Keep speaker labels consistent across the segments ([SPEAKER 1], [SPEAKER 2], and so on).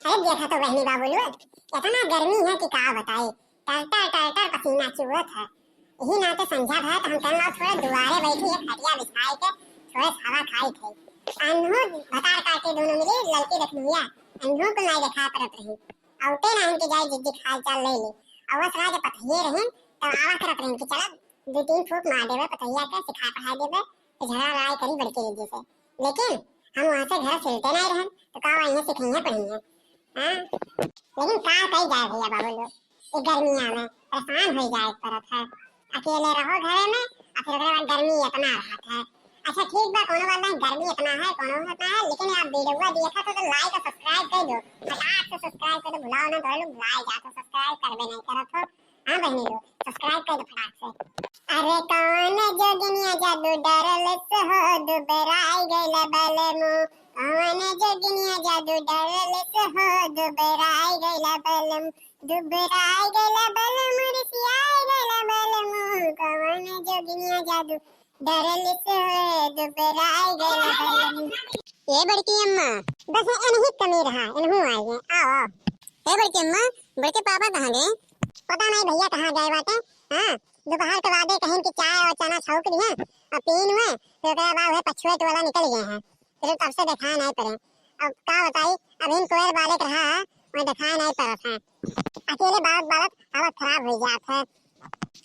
[SPEAKER 1] अरे देखा तो बहनी बाबू लोग इतना गर्मी है कि का बताई। टल टल टल टल पसीना चुवत है। यही ना तो संझा है तो हम कहना थोड़े दुआरे बैठी है खटिया बिछाए के थोड़े हवा खाई थे। अनहो भतार काटे दोनों मिले लड़की देख लिया। अनहो को नहीं देखा परत रही। औते ना इनके जाए जिद्दी खाल चाल ले ली। अवस राज पतहिए रहे तब आवा करत रहे कि चला दो तीन फूक मार देवे पतहिया के सिखा पढ़ा देवे तो झगड़ा लड़ाई करी बड़के जी से। लेकिन हम वहां से घर चलते नहीं रहे तो का वहीं सिखाइए पढ़िए। हां लेकिन का कई जाए भैया बाबू लोग ये गर्मियां में परेशान हो जाए परत है। अकेले रहो घर में और फिर अगर गर्मी इतना रहत है। अच्छा ठीक बा कोनो बात नहीं गर्मी इतना है कोनो होता है लेकिन आप वीडियो देखा तो लाइक और सब्सक्राइब कर दो। फटाक से सब्सक्राइब कर दो भुलाओ ना तो लोग लाइक जाते सब्सक्राइब करबे नहीं करत हो। हां बहनी लोग सब्सक्राइब कर दो फटाक से। अरे कौन जोगिनिया जादू डरल से हो दुबराई गइल बलमु। कौन जोगिनिया जादू डरल से हो दुबराई गइल बलमु। दुबराई गइल बलमु रिसियाई गइल बलमु। कौन जोगिनिया जादू डरल से हो दुबराई गइल बलमु। ये बड़की अम्मा बस इन्हीं कमी रहा इन्हों आई है आओ आओ। ए बड़की अम्मा बड़के पापा कहाँ गए? पता नहीं भैया कहाँ गए बाटे। हां दोपहर के बाद कहीं की चाय और चना छौक दी है और पीन हुए फिर के बाद वो पछुए वाला निकल गए हैं। फिर तब से देखा नहीं पड़े। अब का बताई अब इन कोयर बालक रहा है वो देखा नहीं पड़त है। अकेले बालक बालक हालत खराब हो जात है।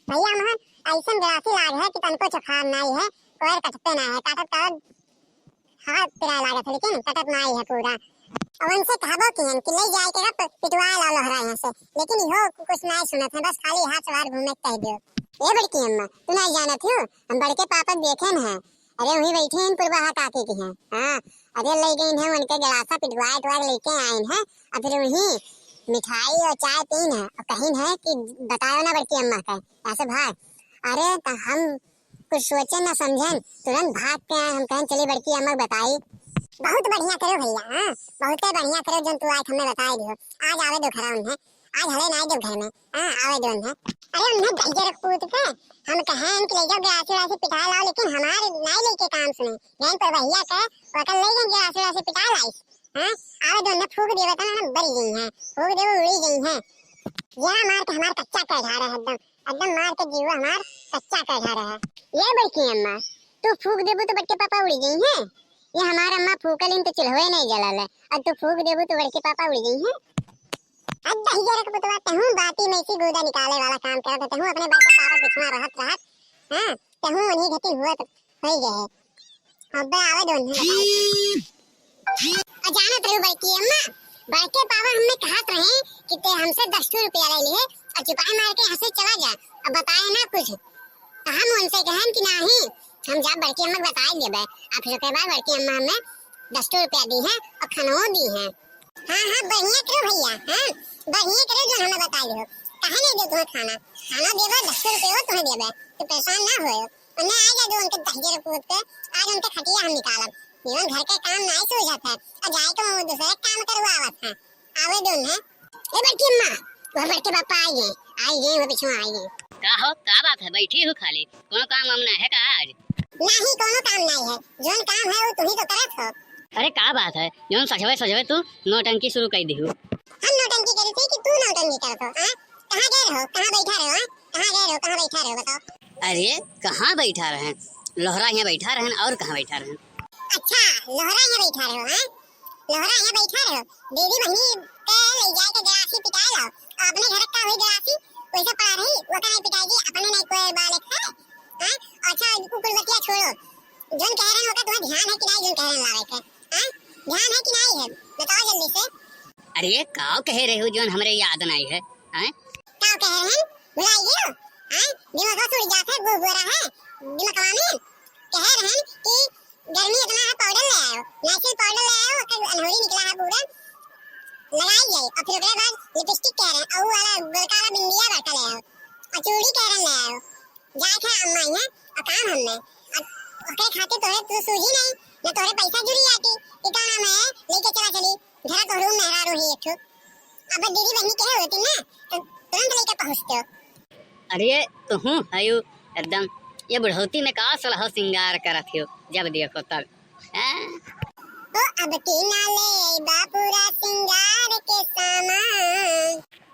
[SPEAKER 1] भैया मोहन ऐसा गरासी लाग है कि तनको चखार नहीं है कोयर कटते नहीं है काटत काटत हाथ पिरा लागत है लेकिन कटत नहीं है पूरा। और उनसे कहाबो कि ले जाए के रब पिटवा ला लोहरा यहाँ से लेकिन यो कुछ नहीं सुनत है बस खाली हाथ सवार घूमे कह दियो। ये बड़की अम्मा तू नहीं जानत हो हम बड़के पापा देखे न है। अरे वहीं बैठे हैं पूर्वा काकी की हैं। हां अरे ले गई हैं उनके गलासा पिटवाए तो लेके आए हैं और फिर वहीं मिठाई और चाय पीन है और कहीं है कि बताओ ना बड़की अम्मा का ऐसे भाग। अरे तो हम कुछ सोचे ना समझे तुरंत भाग के आए हम कहें चली बड़की अम्मा बताई। बहुत बढ़िया करो भैया। हां बहुत बढ़िया करो जो तू आज हमें बताई दियो। आज आवे दो खरा उन्हें आज हले नहीं दो घर में। हां आवे दो उन्हें। अरे उन्हें गजर कूद के हम कहें कि ले जाओ गलासी वासी पिटा लाओ लेकिन हमारे नहीं लेके काम सुने गैन पर भैया के वकल ले गए गलासी वासी पिटा लाई। हां आवे दो उन्हें फूक देवे तो ना बड़ी गई हैं फूक देवे उड़ी गई हैं। ये मार के हमार कच्चा कर रहा है एकदम एकदम मार के जीवा हमार कच्चा कर रहा है। ये बड़की अम्मा तू फूक देबू तो बड़के पापा उड़ी गई हैं। ये हमारा अम्मा फूकलिन तो चुल्हे नहीं जलल है अब तू फूक देबू तो बड़के पापा उड़ गई हैं। अब दहिया के बतवा तहू बाती में सी गुदा निकाले वाला काम करत तहू अपने बड़के पापा पिछवा रहत रहत। हां तहू उन्हीं घटी हुआ तो होई गए। अब आवे दोन अजानत रहो बड़की अम्मा बड़के पापा हमने कहत रहे कि ते हमसे 10 रुपया ले लिए और चुपाई मार के यहाँ से चला जा। अब बताए ना कुछ तो हम उनसे कहें कि नहीं हम जब बड़की अम्मा बताए देबे और फिर के बाद बड़की अम्मा हमें 10 रुपया दी है और खानों दी है। हां हां बढ़िया करो भैया। हां बढ़िया करो जो हमें बता दो कहे नहीं दो तुम्हें खाना खाना देबे 10 रुपया तुम्हें देबे तो परेशान ना होयो उन्हें आ जा दो उनके 10 कूद के आज उनके खटिया हम निकालब जीवन घर के काम नहीं सूझत है और जाए तो दूसरे काम करवावत है आवे दो उन्हें। ए बड़की अम्मा वो बड़के पापा आई गए वो पीछे आई गए।
[SPEAKER 2] का हो का बात है बैठी हो खाली कोनो काम हमने है का आज?
[SPEAKER 1] नहीं कोनो काम नहीं है जोन काम है वो तुही तो करत हो।
[SPEAKER 2] अरे का बात है जोन सजवे तू नौटंकी शुरू कर दी हो।
[SPEAKER 1] हम नौटंकी करी थी कि तू नौटंकी करत हो। हां कहां गए हो कहां बैठा रहो कहां गए हो कहां बैठा रहो बताओ।
[SPEAKER 2] अरे कहाँ बैठा रहे लोहरा यहाँ बैठा रहे और कहाँ बैठा रहे?
[SPEAKER 1] अच्छा लोहरा यहाँ बैठा रहो। हां लोहरा यहाँ बैठा रहो दीदी बहनी के ले जाए के गलासी पिटा लो अपने घर का हुई गलासी वैसे पड़ा रही वो का नहीं पिटाएगी अपने नहीं कोई बालक है। हां अच्छा कुकुर बतिया छोड़ो जोन कह रहे हो का तुम्हें ध्यान है कि नहीं जोन कह रहे लावे के। हां ध्यान है कि नहीं है बताओ जल्दी से।
[SPEAKER 2] अरे काव कह रहे हो जोन हमरे याद नहीं है? हैं
[SPEAKER 1] क्या कह रहे हैं बुलाई गयो। हां दिमाग तो उड़ जाता है गोबरा है दिमाग में कह रहे हैं कि गर्मी इतना है पाउडर ले आओ नेचुरल पाउडर ले आओ कि अनहोनी निकला है पूरा लगाई जाए और फिर उसके बाद लिपस्टिक कह रहे हैं और वाला गोलका वाला बिंदिया बरका ले आओ और चूड़ी कह रहे ले आओ जाए खा अम्मा है और काम हमने ओके खाते तो है तू सूझी नहीं न तोरे पैसा जुड़ी आती इतना नाम है लेके चला चली घर तो रूम मेहरा रोही एक ठो अब दीदी बहनी कहे होती ना तो तुरंत लेके पहुंचते हो।
[SPEAKER 2] अरे तू आयु एकदम ये बुढ़ौती में का सलह सिंगार करत हो जब देखो तब।
[SPEAKER 1] ओ अब की नाले बापूरा सिंगार के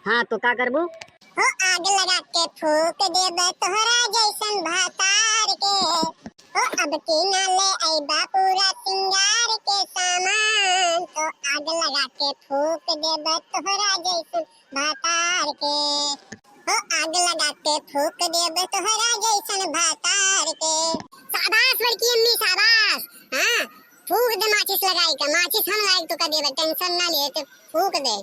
[SPEAKER 2] हाँ तो का करबू?
[SPEAKER 1] हो आग लगा के फूक देब तोहरा जैसन भातार के। हो अब की ना ले आइबा पूरा सिंगार के सामान, तो आग लगा के फूक देब तोहरा जैसन भातार के। हो आग लगा के फूक देब तोहरा जैसन भातार के। शाबाश बड़की अम्मी शाबाश। हाँ फूक दे माचिस लगाई का, माचिस हम लाई तो का देब, टेंशन ना ले, तो फूक दे।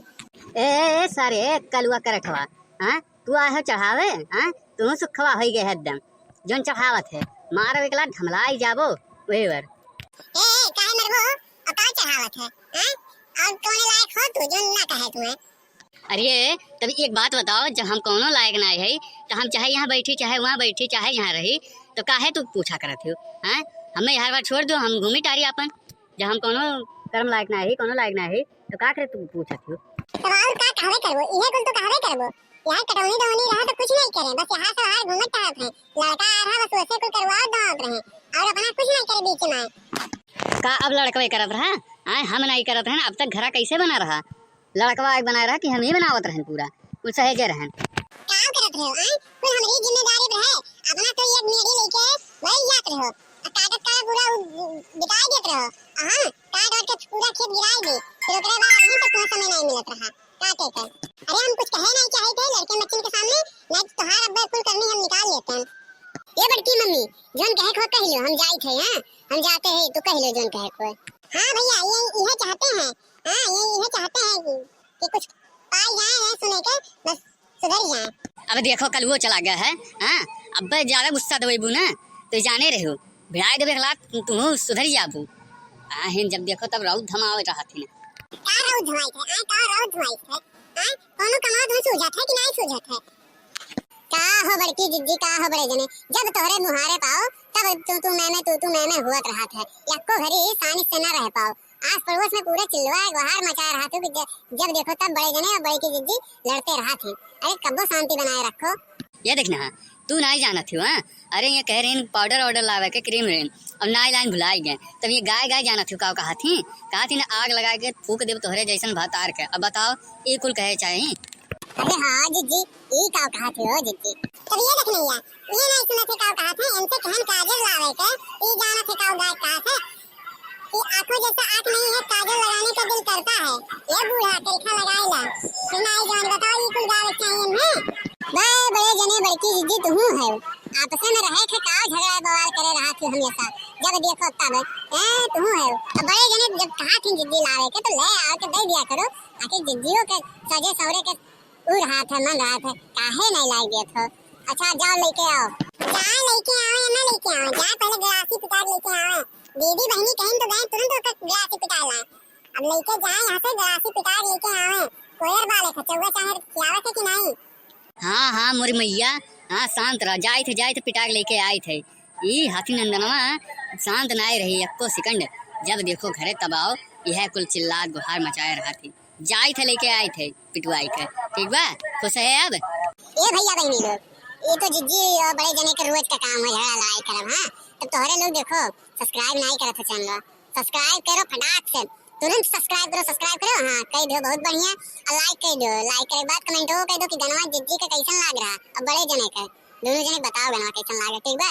[SPEAKER 2] ए सारे कलुआ करठवा, हाँ तू आह चढ़ावे, हाँ तू सुखवा हो गए एकदम जोन चढ़ावत है, मारो एकला ढमलाई जाबो वही बर।
[SPEAKER 1] ए काहे मरबो, अकाल चढ़ावत है, हैं और कौन लायक हो तू जोन ना कहे तुम्हें।
[SPEAKER 2] अरे तभी एक बात बताओ, जब हम कोनो लायक ना है तो हम चाहे यहाँ बैठी चाहे वहाँ बैठी चाहे यहाँ रही, तो काहे तू पूछा करत हो? हैं हमें हर बार छोड़ दो, हम घूमी टारी अपन। जब हम कोनो कर्म लायक ना है, कोनो लायक ना है, तो का करे तू पूछत हो?
[SPEAKER 1] सवाल का कहवे करबो, इहे कुल तो कहवे करबो। यहाँ कटौनी दौनी रहा तो कुछ नहीं करे, बस यहाँ से बाहर घूमत टहलत है। लड़का आ रहा बस वैसे कुल करवाओ दावत रहे और अपना कुछ नहीं करे बीच में।
[SPEAKER 2] का अब लड़कवा करत रहा, आए हम नहीं करत रहन, अब तक घरा कैसे बना रहा? लड़कवा एक बना रहा कि हम ही बनावत रहन, पूरा कुल सहेजे रहन।
[SPEAKER 1] काम करत रहो, कुल हमारी जिम्मेदारी रहे, अपना तो एक मेरी लेके वही जात रहो, कागज का पूरा बिताई देत रहो। हां काट वाट के पूरा खेत गिराई दे, फिर ओकरे बाद अभी तक कोई समय नहीं मिलत रहा काटे का। अरे हम कुछ कहे नहीं चाहे थे लड़के बच्चन के सामने, नहीं तोहार अब्बा कुल करनी हम निकाल लेते हैं। ये बड़की मम्मी जोन कहे खो कह लो, हम जाई थे, हां हम जाते हैं तो कह लो जोन कहे खो। हां भैया ये चाहते हैं, हां ये चाहते हैं कि कुछ पाई जाए सुने के, बस सुधर जाए।
[SPEAKER 2] अब देखो कल वो चला गया है, हाँ अब ज्यादा गुस्सा देबू ना तो जाने रहो भिड़ाई देवे खलात तुम सुधर जाबू। आहन जब देखो तब राउत धमावे रहती
[SPEAKER 1] का राउत धमाई थे, का राउत धमाई थे, कोनो कमाओ तुम सूझत है कि नहीं सूझत है। का हो बड़की जिज्जी, का हो बड़े जने, जब तोहरे मुहारे पाओ तब तू मैं हुआत रहा था, यक्को घरी सानिस से ना रह पाओ। आस पड़ोस में पूरा चिल्लवा गुहार मचा रहा था कि जब देखो तब बड़े जने और बड़ी की जिज्जी लड़ते रहा थे। अरे कब्बो शांति बनाए रखो।
[SPEAKER 2] ये देखना तू नहीं जाना थी, हाँ अरे ये कह रहे पाउडर ऑर्डर लावे के क्रीम रेन, अब नाई लाइन भुलाई गए, तब ये गाय जाना थी, कहा थी ना आग लगा के फूक देव तोहरे जैसन भातार के। अब बताओ ये कुल कहे चाहे।
[SPEAKER 1] अरे हाँ जिज्जी ये कहा थे हो जिज्जी, तब ये देख नहीं ये नहीं सुना थे कहा थे, इनसे कहन काजल लावे के ये जाना थे गाय कहा थे कि आंखों जैसा आंख नहीं है, काजल लगाने का दिल करता है, ये बूढ़ा कलखा लगाएला सुनाई जान। बताओ ये कुल गावे चाहिए है बड़े जने बड़की जिज्जी तू है, आपस में रहे थे का झगड़ा बवाल करे रहा थी हमेशा, जब देखो तब तू है। अब बड़े जने जब कहा थी जिज्जी लावे के तो ले आओ के दे दिया करो, आखिर जिज्जियों के सजे सवरे के उड़ रहा था मन रहा था, काहे नहीं लाई दिया था। अच्छा जाओ लेके आओ, जा लेके आओ या ना लेके आओ, जा पहले गलासी पिटार लेके आओ। दीदी बहनी कहीं तो गए तुरंत होकर गलासी पिटा ला, अब लेके जाए यहाँ से गलासी पिटार लेके आओ। कोयर वाले खचौआ चाहे खिलावत है कि नहीं।
[SPEAKER 2] हाँ हाँ मोरी मैया, हाँ शांत रह, जाए थे पिटाक लेके आए थे। ये हाथी नंदनवा शांत नहीं रही एको सेकंड, जब देखो घरे तब आओ यह कुल चिल्लात गुहार मचाए रहा थी। जाए थे लेके आए थे पिटवाई के, ठीक बा खुश है। अब
[SPEAKER 1] ये भैया बहनी लोग ये तो जिज्जी और बड़े जने का रोज का काम है, झगड़ा लड़ाई करब। हाँ तब तोहरे लोग देखो सब्सक्राइब नहीं करत है चैनल, सब्सक्राइब करो फटाक से, तुरंत सब्सक्राइब करो। हाँ कह दो बहुत बढ़िया, और लाइक कह दो, लाइक करे बाद कमेंट हो कह दो कि गनवा जिज्जी का कैसन लाग रहा, और बड़े जने का दोनों जने बताओ गनवा कैसन लागे, ठीक बा।